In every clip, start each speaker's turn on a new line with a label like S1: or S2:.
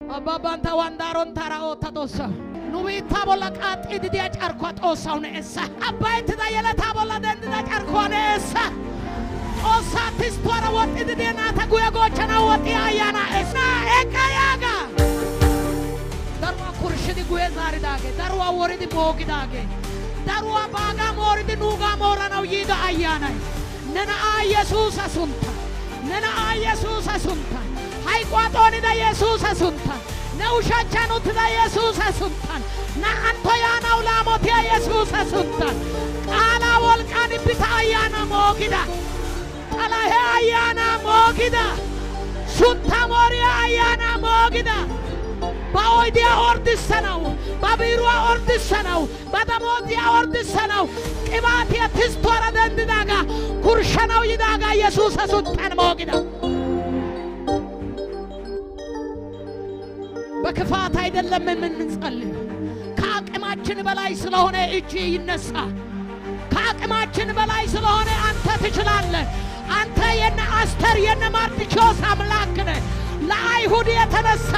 S1: Ababanta wandaron tarao tadosa. Nubita bola kat idiya charko tosaune essa. Abayt da yela tabola dendida charko essa. Osa tistora wat idiya na taguya gochana wat ayana essa. Ekayaga. Darwa kurshidi guye zari dage. Darwa woridi bogi dage. Darwa baga moridi nuga morana yida ayana. Nena Jesus asunta. Nena Jesus asunta. Hai quatoni da Jesus asunta. Na ushachanu da Jesus asunta. Na antoyana ulamoti Jesus asunta. Ala volcani pita ayana mogida. Ala he ayana mogida. Sunta moria ayana mogida. Baoidia ordisanau. Babirua ordisanau. Badamodia ordisanau. Ibatia tistora dendidaga. Kurshanau yidaga Jesus asunta mogida. በክፋት አይደለም የምንጸልይ ከአቅማችን በላይ ስለሆነ እጅ ይነሳ ከአቅማችን በላይ ስለሆነ አንተ ትችላለህ አንተ የነ አስተር የነ ማርድኪዮስ አምላክ ነህ ለአይሁድ የተነሳ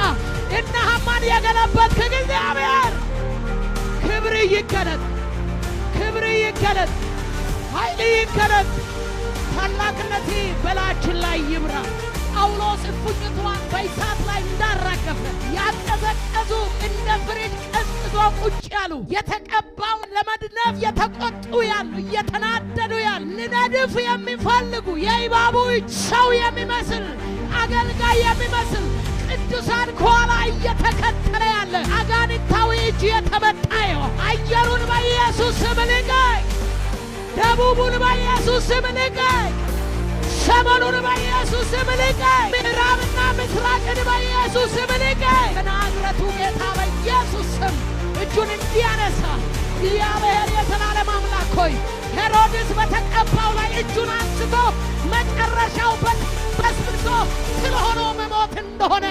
S1: እነ ሐማን የገለበጥክ እግዚአብሔር ክብር ይገለጥ ኃይል ይገለጥ ታላቅነቴ በላችን ላይ ይብራ ጳውሎስ እፉኝቷን በእሳት ላይ እንዳራገፈ ያቀዘቀዙ እንደ ፍሪጅ ቀዝቅዞ ቁጭ ያሉ የተቀባውን ለመድነፍ የተቆጡ ያሉ እየተናደዱ ያሉ ልነድፍ የሚፈልጉ የእባቡ ሰው የሚመስል አገልጋይ የሚመስል ቅዱሳን ከኋላ እየተከተለ ያለ አጋንንታዊ እጅ የተመታየው አየሩን በኢየሱስ ስም ልቀቅ ደቡቡን በኢየሱስ ስም ልቀቅ ሰማኑን በኢየሱስ ስም ልቀቅ ምዕራብና ምስራቅን በኢየሱስ ስም ልቀቅ በናዝሬቱ ጌታ በኢየሱስ ስም እጁን እንዲያነሳ እግዚአብሔር የዘላለም አምላክ ሆይ ሄሮድስ በተቀባው ላይ እጁን አንስቶ መጨረሻው በስብሶ ስለሆነው መሞት እንደሆነ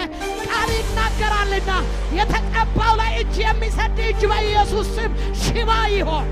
S1: ቃል ይናገራልና የተቀባው ላይ እጅ የሚሰድ እጅ በኢየሱስ ስም ሽባ ይሆን